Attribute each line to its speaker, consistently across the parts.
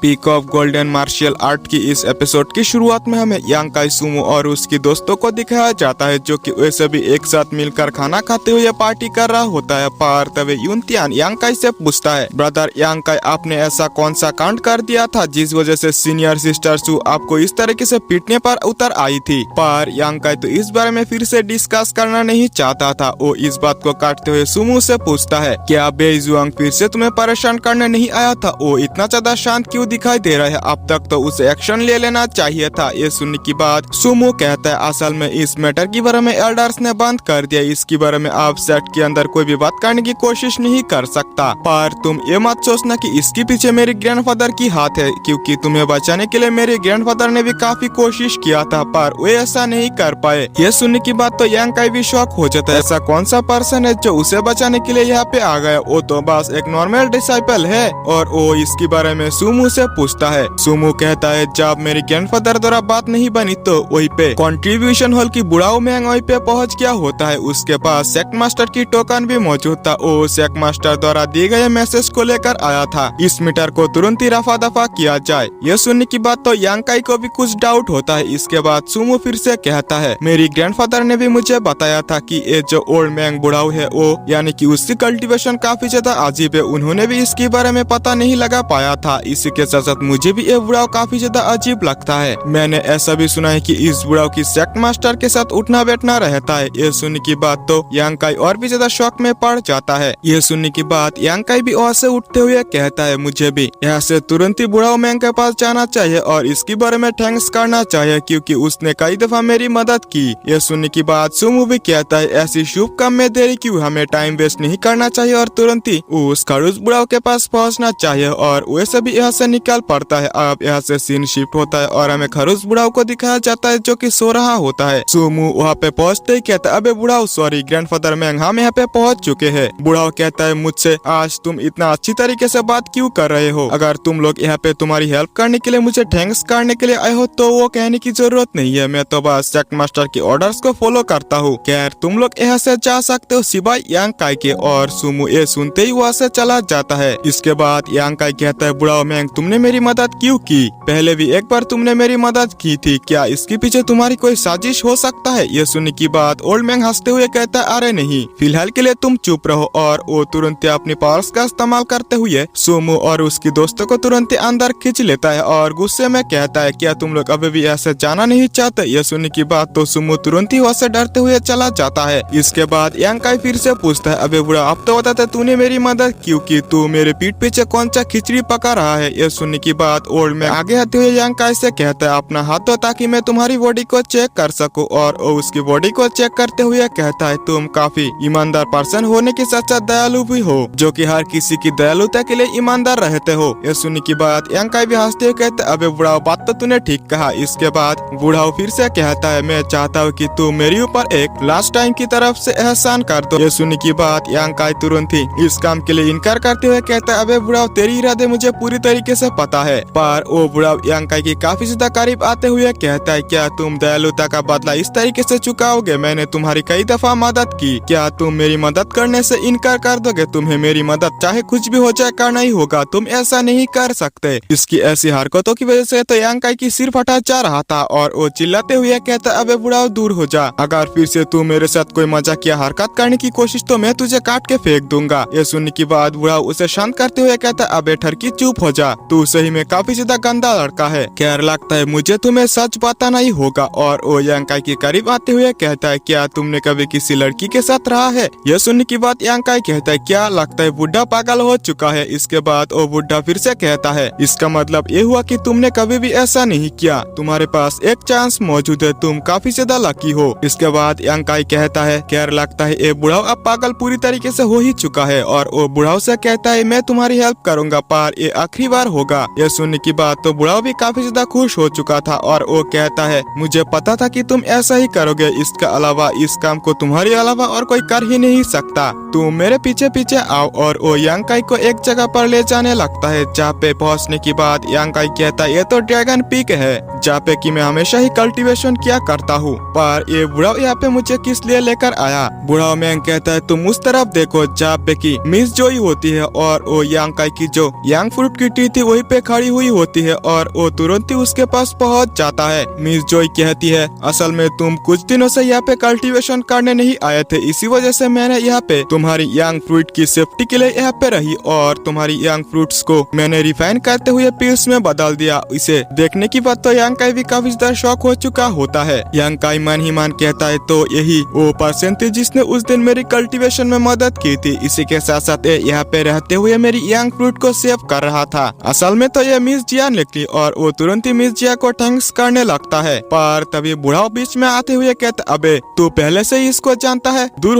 Speaker 1: Peak of golden martial art की इस episode की शुरुआत में हमें यांग काई सुमो और उसकी दोस्तों को दिखाया जाता है, जो कि वे सभी एक साथ मिलकर खाना खाते हुए पार्टी कर रहा होता है। पर तभी यूनतियान यांग काई से पूछता है, ब्रदर यांग काई, आपने ऐसा कौन सा कांड कर दिया था जिस वजह से सीनियर सिस्टर सू आपको इस तरीके से पीटने पर उतर आई थी। पर यांग काई तो इस बारे में फिर से डिस्कस करना नहीं चाहता था। वो इस बात को काटते हुए सुमो से पूछता है, क्या बेजुआंग फिर से तुम्हें परेशान करने नहीं आया था? वो इतना ज्यादा शांत क्यों दिखाई दे रहा है? अब तक तो उसे एक्शन ले लेना चाहिए था। ये सुनने की बात सुमो कहता है, असल में इस मैटर के बारे में एल्डर्स ने बंद कर दिया। इसके बारे में आप सेट के अंदर कोई भी बात करने की कोशिश नहीं कर सकता। पर तुम ये मत सोचना कि इसके पीछे मेरे ग्रैंडफादर की हाथ है, क्योंकि तुम्हें बचाने के लिए मेरे ग्रैंडफादर ने भी काफी कोशिश किया था, पर वे ऐसा नहीं कर पाए। ये सुनने की बात तो यांग काई भी शॉक हो जाता है। ऐसा कौन सा पर्सन है जो उसे बचाने के लिए यहाँ पे आ गया? वो तो बस एक नॉर्मल डिसाइपल है। और वो इसके बारे में सुमो से पूछता है। सुमो कहता है, जब मेरे ग्रैंडफादर द्वारा बात नहीं बनी तो वहीं पे कंट्रीब्यूशन हॉल की बुढ़ाऊ में वहीं पे पहुंच गया होता है। उसके पास सेक्ट मास्टर की टोकन भी मौजूद था। वो सेक्ट मास्टर द्वारा दिए गए मैसेज को लेकर आया था। इस मीटर को तुरंत ही रफा दफा किया जाए। यह सुनने की बात तो यांग काई को भी कुछ डाउट होता है। इसके बाद सुमो फिर से कहता है, मेरी ग्रैंडफादर ने भी मुझे बताया था कि ये जो ओल्ड मैंग बुढ़ाऊ है वो यानी कि उसकी कल्टीवेशन काफी ज्यादा अजीब है। उन्होंने भी इसके बारे में पता नहीं लगा पाया था। इसी के साथ साथ मुझे भी ये बुढ़ाऊ काफी ज्यादा अजीब लगता है। मैंने ऐसा भी सुना है कि इस बुढ़ाऊ की सेक्ट मास्टर के साथ उठना बैठना रहता है। ये सुनने की बात तो यांग काई और भी ज्यादा शॉक में पड़ जाता है। ये सुनने की बात यांग काई भी वहाँ से उठते हुए कहता है, मुझे भी यहाँ से तुरंत ही बुढ़ाऊ मैंग के पास जाना चाहिए और इसके बारे में थैंक्स करना चाहिए, क्योंकि उसने कई दफा मेरी मदद की। ये सुनने की बात सुमो भी कहता है, ऐसी शुभ काम में देरी क्यों? हमें टाइम वेस्ट नहीं करना चाहिए और तुरंत ही उस खड़ूस बुढ़ाऊ के पास पहुंचना चाहिए। और वैसे भी यहाँ से निकल पड़ता है। अब यहाँ से सीन शिफ्ट होता है और हमें खड़ूस बुढ़ाऊ को दिखाया जाता है, जो कि सो रहा होता है। सुमो वहाँ पे पहुँचते ही कहता है, अबे बुढ़ाऊ, सॉरी ग्रैंडफादर मैंग, हम यहाँ पे पहुँच चुके हैं। बुढ़ाऊ कहता है, मुझसे आज तुम इतना अच्छी तरीके से बात क्यों कर रहे हो? अगर तुम लोग यहाँ पे तुम्हारी हेल्प करने के लिए मुझे थैंक्स करने के लिए आए हो तो वो कहने की जरूरत नहीं है। मैं तो बस सेक्ट मास्टर की ऑर्डर्स को फॉलो करता हूँ। खैर तुम लोग यहाँ से जा सकते हो सिवाय यांग काई के। और सुमो ये सुनते ही वहाँ से चला जाता है। इसके बाद यांग काई कहता है, बुढ़ाओ मैंग, तुमने मेरी मदद क्यों की? पहले भी एक बार तुमने मेरी मदद की थी। क्या इसके पीछे तुम्हारी कोई साजिश हो सकता है? ये सुनने की बात ओल्ड मैंग हंसते हुए कहता है, अरे नहीं, फिलहाल के लिए तुम चुप रहो। और वो तुरंत अपनी पावर्स का इस्तेमाल करते हुए सुमो और उसकी दोस्तों को तुरंत अंदर खींच लेता है और गुस्से में कहता है, क्या तुम लोग अभी भी ऐसे जाना नहीं चाहते? ये सुनने की बात तो सुमो तुरंत ही वहाँ से डरते हुए चला जाता है। इसके बाद यांग काई फिर से पूछता है, अबे बुढ़ा, अब तो बताते तूने मेरी मदद क्यों की? तू मेरे पीठ पीछे कौन सा खिचड़ी पका रहा है? ये सुनने की बात ओल्ड में आगे आते हुए यांग काई से कहता है, अपना हाथ दो ताकि मैं तुम्हारी बॉडी को चेक कर सकूं। और वो उसकी बॉडी को चेक करते हुए कहता है, तुम काफी ईमानदार पर्सन होने के साथ साथ दयालु भी हो, जो कि हर किसी की दयालुता के लिए ईमानदार रहते हो। ये सुनने की बात यांग काई भी हंसते हुए कहते है, अबे बुढ़ाओ, बात तो तूने ठीक कहा। इसके बाद बुढ़ाओ फिर से कहता है, मैं चाहता हूँ कि तू मेरे ऊपर एक लास्ट टाइम की तरफ से एहसान कर दो। ये सुनने की बात यांग काई तुरंत ही इस काम के लिए इनकार करते हुए कहता है, अबे बुढ़ाओ, तेरी इरादे मुझे पूरी तरीके से पता है। पर वो बुढ़ाओ यांग काई की काफी ज्यादा करीब आते हुए कहता है, क्या तुम दयालुता का बदला इस तरीके से चुकाओगे? मैंने तुम्हारी कई दफा मदद की, क्या तुम मेरी मदद करने से इनकार कर दोगे? तुम्हें मेरी मदद चाहे कुछ भी हो जाए करना ही होगा, तुम ऐसा नहीं कर सकते। इसकी ऐसी हरकतों की वजह से तो यांग काई की सिर फटा जा रहा था और वो चिल्लाते हुए कहता, अबे बुढ़ाओ, दूर हो जा। अगर फिर से तू मेरे साथ कोई मजाक या हरकत करने की कोशिश तो मैं तुझे काट के फेंक दूंगा। ये सुनने की बाद बुढ़ाओ उसे शांत करते हुए कहता, अबे ठरकी, चुप हो जा, तू सही में काफी ज्यादा गंदा लड़का है। खैर लगता है मुझे तुम्हें सच बताना ही होगा। और वो यांग काई के करीब आते हुए कहता है, क्या तुमने कभी किसी लड़की के साथ रहा है? यह सुनने की बात यांग काई कहता है, क्या लगता है बुढ़ा पागल हो चुका है? इसके बाद वो बुढ़ा फिर से कहता है, इसका मतलब ये हुआ कि तुमने कभी भी ऐसा नहीं किया। तुम्हारे पास एक चांस मौजूद है, तुम काफी ज्यादा लकी हो। इसके बाद यांग काई कहता है, खैर लगता है ये बुढ़ाओ अब पागल पूरी तरीके से हो ही चुका है। और वो बुढ़ाओ से कहता है, मैं तुम्हारी हेल्प करूंगा, पर ये आखिरी बार होगा। ये सुनने की बात तो बुढ़ाओ भी काफी ज्यादा खुश हो चुका था और वो कहता है, मुझे पता था कि तुम ऐसा ही करोगे। इसके अलावा इस काम को तुम्हारे अलावा और कोई कर ही नहीं सकता। तुम मेरे पीछे पीछे आओ। और वो यांग काई को एक जगह पर ले जाने लगता है, जहाँ पे पहुँचने की बाद यांग काई कहता है, ये तो ड्रैगन पीक है, जहाँ पे कि मैं हमेशा ही कल्टीवेशन किया करता हूँ। पर ये बुढ़ाओ यहाँ पे मुझे किस लिए लेकर आया? बुढ़ाओ मैंग कहता है, तुम उस तरफ देखो जहाँ पे कि मिस जोई होती है। और वो यांग काई की जो यांग फ्रूट की ट्री थी वहीं पे खड़ी हुई होती है और वो तुरंत ही उसके पास पहुंच जाता है। मिस जॉय कहती है, असल में तुम कुछ दिनों से यहाँ पे कल्टीवेशन करने नहीं आए थे, इसी वजह से मैंने यहाँ पे तुम्हारी यंग फ्रूट की सेफ्टी के लिए यहाँ पे रही और तुम्हारी यंग फ्रूट्स को मैंने रिफाइन करते हुए पिल्स में बदल दिया। इसे देखने की बात तो यंग काई भी काफी ज्यादा शौक हो चुका होता है। यंग काई मन ही मन कहता है, तो यही वो पर्सन थी जिसने उस दिन मेरी कल्टीवेशन में मदद की थी। इसी के साथ साथ यहाँ पे रहते हुए मेरी यंग फ्रूट को सेव कर रहा था। असल में तो ये मिस जिया निकली और वो तुरंत ही मिस जिया को थैंक्स करने लगता है। पर तभी बूढ़ा बीच में आते हुए कहता, अबे तू पहले से ही इसको जानता है, दूर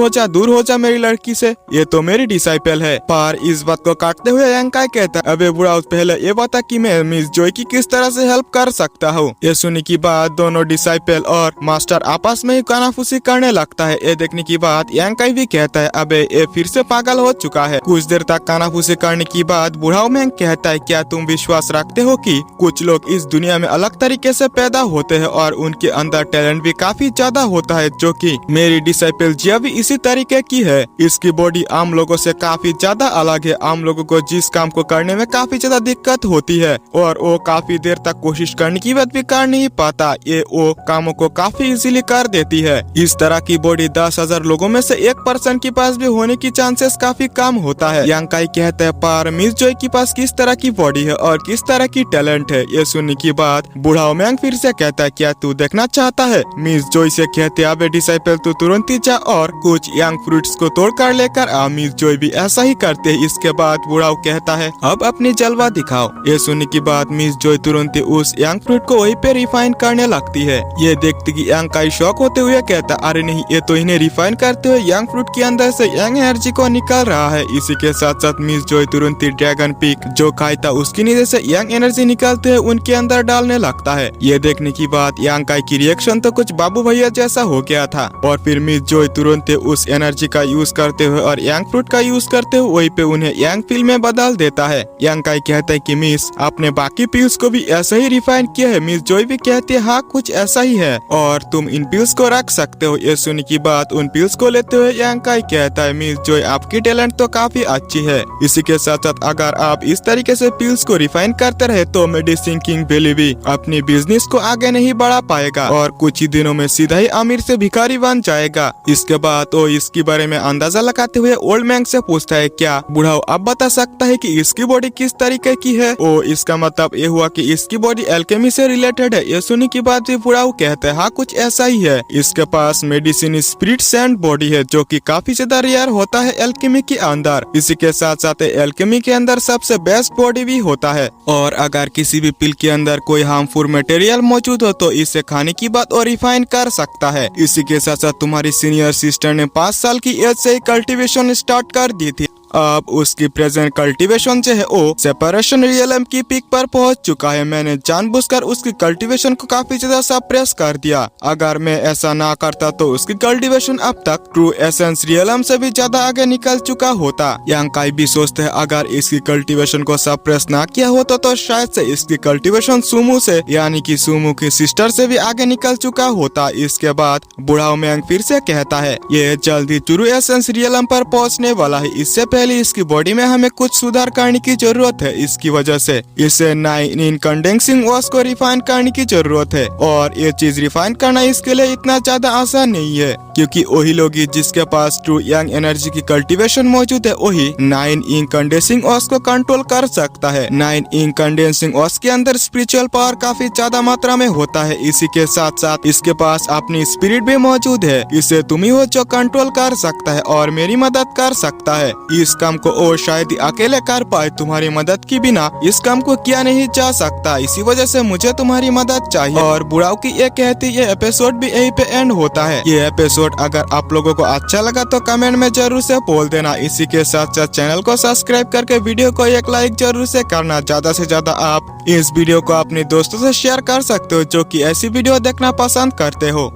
Speaker 1: हो जा मेरी लड़की से, ये तो मेरी डिसाइपल है। पर इस बात को काटते हुए यंग काई कहता, अबे बूढ़ा पहले ये बता कि मैं मिस जॉय की किस तरह से हेल्प कर सकता हूँ। ये सुनने की बात दोनों डिसाइपल और मास्टर आपस में ही कानाफूसी करने लगता है। ये देखने की बात यंग काई भी कहता है, अबे ये फिर से पागल हो चुका है। कुछ देर तक कानाफूसी करने की बाद बूढ़ा मैंग कहता है, क्या तुम विश्वास रखते हो कि कुछ लोग इस दुनिया में अलग तरीके से पैदा होते हैं और उनके अंदर टैलेंट भी काफी ज्यादा होता है, जो कि मेरी डिसाइपल जिया भी इसी तरीके की है। इसकी बॉडी आम लोगों से काफी ज्यादा अलग है। आम लोगों को जिस काम को करने में काफी ज्यादा दिक्कत होती है और वो काफी देर तक कोशिश करने की बात भी कर नहीं पाता, ये वो कामों को काफी इजीली कर देती है। इस तरह की बॉडी 10,000 लोगों में से 1% के पास भी होने की चांसेस काफी कम होता है। यंग काई कहता है, पर मिस जॉय के पास किस तरह की बॉडी है और किस तरह की टैलेंट है। ये सुनने की बात बूढ़ा मैंग फिर से कहता है, क्या तू देखना चाहता है। मिस जॉय से कहते, अबे डिसाइपल तू तुरंत ही जा और कुछ यंग फ्रूट्स को तोड़ कर लेकर आ। मिस जॉय भी ऐसा ही करते है। इसके बाद बूढ़ा कहता है, अब अपनी जलवा दिखाओ। ये सुनने की बात मिस जॉय तुरंत ही उस यंग फ्रूट को वहीं पे रिफाइन करने लगती है। ये देखते कि यंग काई शॉक होते हुए कहता, अरे नहीं, ये तो इन्हें रिफाइन करते हुए यंग फ्रूट के अंदर से यंग एनर्जी को निकाल रहा है। इसी के साथ साथ मिस जॉय तुरंत ही ड्रैगन पीक जो खाई था उसकी नीचे से यंग एनर्जी निकालते हुए उनके अंदर डालने लगता है। ये देखने की बात यंग काई की रिएक्शन तो कुछ बाबू भैया जैसा हो गया था और फिर मिस जॉय तुरंत ही उस एनर्जी का यूज करते हुए और यंग फ्रूट का यूज करते हुए वहीं पे उन्हें यंग पिल में बदल देता है। यंग काई कहता है कि मिस आपने बाकी पिल्स को भी ऐसा ही रिफाइन किया है। मिस जॉय भी कहती है, हाँ कुछ ऐसा ही है और तुम इन पिल्स को रख सकते हो। ये सुनने की बात उन पिल्स को लेते हुए यंग काई कहता है, मिस जॉय आपकी टैलेंट तो काफी अच्छी है। इसी के साथ साथ अगर आप इस तरीके से पिल्स को रिफाइन करते रहे तो मेडिसिन किंग बिली भी अपनी बिजनेस को आगे नहीं बढ़ा पाएगा और कुछ ही दिनों में सीधा ही अमीर से भिखारी बन जाएगा। इसके बाद वो इसके बारे में अंदाजा लगाते हुए ओल्ड मैंग से पूछता है, क्या बूढ़ा अब बता सकता है कि इसकी बॉडी किस तरीके की है। ओ इसका मतलब ये हुआ कि इसकी बॉडी एल्केमी से रिलेटेड है। ये सुनने की बात भी बूढ़ा कहते हैं, हाँ कुछ ऐसा ही है। इसके पास मेडिसिन स्पिरिट सैंड बॉडी है जो कि काफी ज्यादा रेयर होता है एल्केमी के अंदर। इसी के साथ साथ एल्केमी के अंदर सबसे बेस्ट बॉडी भी होता है और अगर किसी भी पिल के अंदर कोई हार्मफुल मटेरियल मौजूद हो तो इसे खाने की बात और रिफाइन कर सकता है। इसी के साथ साथ तुम्हारी सीनियर सिस्टर ने 5 साल की एज से ही कल्टीवेशन स्टार्ट कर दी थी। अब उसकी प्रेजेंट कल्टीवेशन जो है वो सेपरेशन रियलम की पीक पर पहुंच चुका है। मैंने जानबूझकर उसकी कल्टीवेशन को काफी ज्यादा सप्रेस कर दिया। अगर मैं ऐसा ना करता तो उसकी कल्टीवेशन अब तक ट्रू एसेंस रियलम से भी ज्यादा आगे निकल चुका होता। यंग काई भी सोचते हैं अगर इसकी कल्टीवेशन को सप्रेस ना किया होता तो शायद से इसकी कल्टीवेशन सुमू से यानी कि सुमू की सिस्टर से भी आगे निकल चुका होता। इसके बाद बूढ़ा मैंग फिर से कहता है, ये जल्दी ट्रू एसेंस रियलम पर पहुंचने वाला है। इससे पहले इसकी बॉडी में हमें कुछ सुधार करने की जरूरत है। इसकी वजह से इसे 9 इनकंडेंसिंग वॉश को रिफाइन करने की जरूरत है और ये चीज रिफाइन करना इसके लिए इतना ज्यादा आसान नहीं है क्योंकि वही लोग जिसके पास ट्रू यंग एनर्जी की कल्टीवेशन मौजूद है वही 9 इनकंडेंसिंग वॉश को कंट्रोल कर सकता है। 9 इनकंडेंसिंग वॉश के अंदर स्पिरिचुअल पावर काफी ज्यादा मात्रा में होता है। इसी के साथ साथ इसके पास अपनी स्पिरिट भी मौजूद है। इसे तुम ही हो जो कंट्रोल कर सकता है और मेरी मदद कर सकता है। इस काम को वो शायद ही अकेले कर पाए, तुम्हारी मदद के बिना इस काम को किया नहीं जा सकता। इसी वजह से मुझे तुम्हारी मदद चाहिए। और बुढ़ाओ की ये कहती ये एपिसोड भी यहीं पे एंड होता है। ये एपिसोड अगर आप लोगों को अच्छा लगा तो कमेंट में जरूर से बोल देना। इसी के साथ साथ चैनल को सब्सक्राइब करके वीडियो को एक लाइक जरूर से करना। ज्यादा से ज्यादा आप इस वीडियो को अपने दोस्तों से शेयर कर सकते हो जो कि ऐसी वीडियो देखना पसंद करते हो।